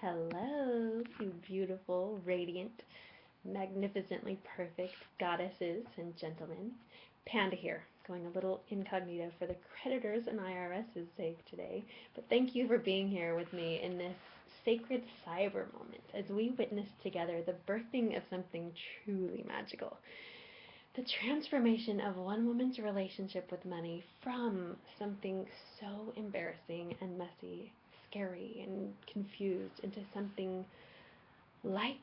Hello, you beautiful, radiant, magnificently perfect goddesses and gentlemen. Panda here, going a little incognito for the creditors and IRS's sake today. But thank you for being here with me in this sacred cyber moment as we witness together the birthing of something truly magical. The transformation of one woman's relationship with money from something so embarrassing and messy, scary and confused into something light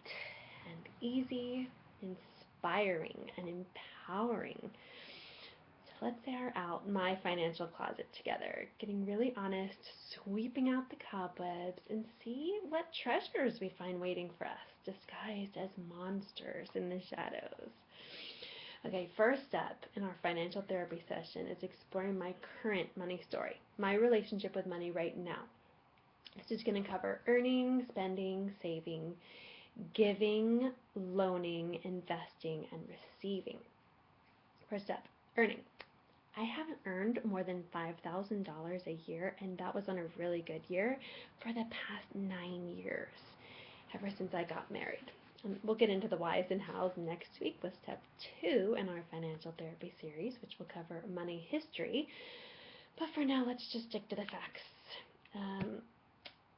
and easy, inspiring and empowering. So let's air out my financial closet together, getting really honest, sweeping out the cobwebs, and see what treasures we find waiting for us, disguised as monsters in the shadows. Okay, first up in our financial therapy session is exploring my current money story, my relationship with money right now. This is going to cover earning, spending, saving, giving, loaning, investing, and receiving. First up, earning. I haven't earned more than $5,000 a year, and that was on a really good year for the past 9 years, ever since I got married. We'll get into the whys and hows next week with step 2 in our financial therapy series, which will cover money history. But for now, let's just stick to the facts.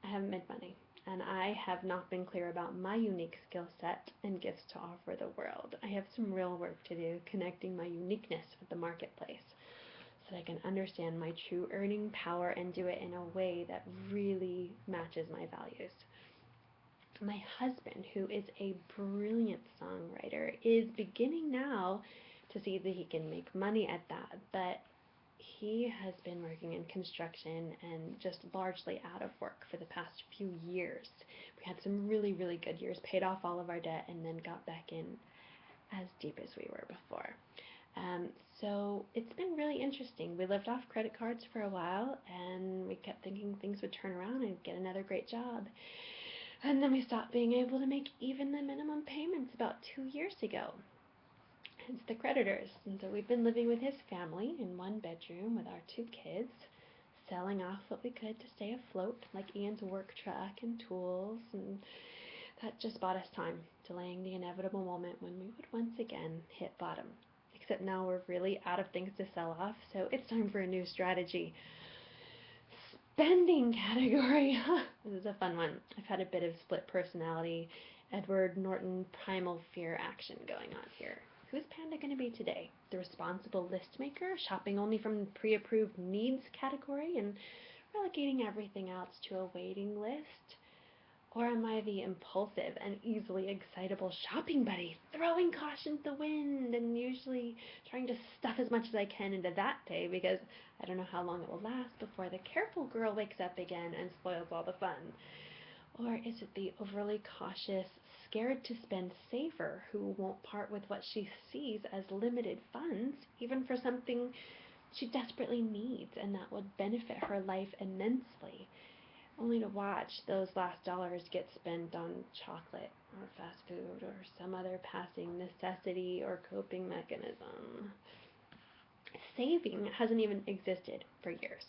I haven't made money, and I have not been clear about my unique skill set and gifts to offer the world. I have some real work to do connecting my uniqueness with the marketplace so that I can understand my true earning power and do it in a way that really matches my values. My husband, who is a brilliant songwriter, is beginning now to see that he can make money at that, but he has been working in construction and just largely out of work for the past few years. We had some really, really good years, paid off all of our debt, and then got back in as deep as we were before. So it's been really interesting. We lived off credit cards for a while, and we kept thinking things would turn around and get another great job. And then we stopped being able to make even the minimum payments about 2 years ago. It's the creditors. And so we've been living with his family in one bedroom with our 2 kids, selling off what we could to stay afloat, like Ian's work truck and tools, and that just bought us time, delaying the inevitable moment when we would once again hit bottom. Except now we're really out of things to sell off, so it's time for a new strategy. Spending category. This is a fun one. I've had a bit of split personality, Edward Norton primal fear action going on here. Who's Panda going to be today? The responsible list maker, shopping only from the pre-approved needs category and relegating everything else to a waiting list? Or am I the impulsive and easily excitable shopping buddy, throwing caution to the wind and usually trying to stuff as much as I can into that day because I don't know how long it will last before the careful girl wakes up again and spoils all the fun? Or is it the overly cautious, scared to spend saver who won't part with what she sees as limited funds, even for something she desperately needs and that would benefit her life immensely, only to watch those last dollars get spent on chocolate or fast food or some other passing necessity or coping mechanism? Saving hasn't even existed for years.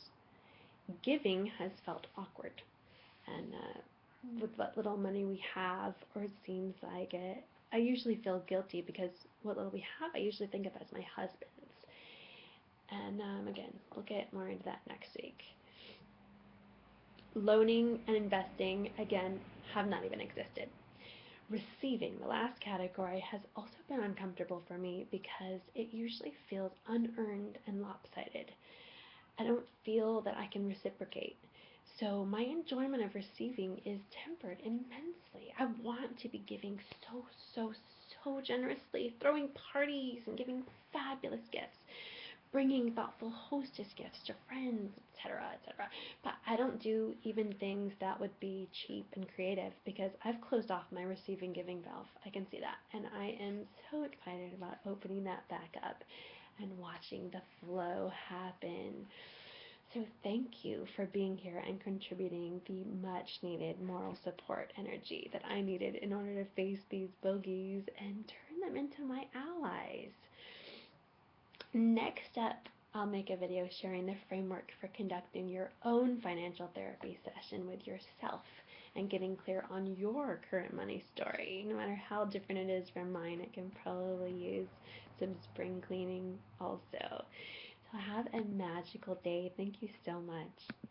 Giving has felt awkward, and with what little money we have, or it seems like it, I usually feel guilty because what little we have I usually think of as my husband's. And again, we'll get more into that next week. Loaning and investing, again, have not even existed. Receiving, the last category, has also been uncomfortable for me because it usually feels unearned and lopsided. I don't feel that I can reciprocate. So my enjoyment of receiving is tempered immensely. I want to be giving so generously, throwing parties and giving fabulous gifts, bringing thoughtful hostess gifts to friends, etc., etc. But I don't do even things that would be cheap and creative because I've closed off my receiving giving valve. I can see that. And I am so excited about opening that back up and watching the flow happen. So thank you for being here and contributing the much needed moral support energy that I needed in order to face these bogeys and turn them into my allies. Next up I'll make a video sharing the framework for conducting your own financial therapy session with yourself and getting clear on your current money story. No matter how different it is from mine, it can probably use some spring cleaning also. So have a magical day. Thank you so much.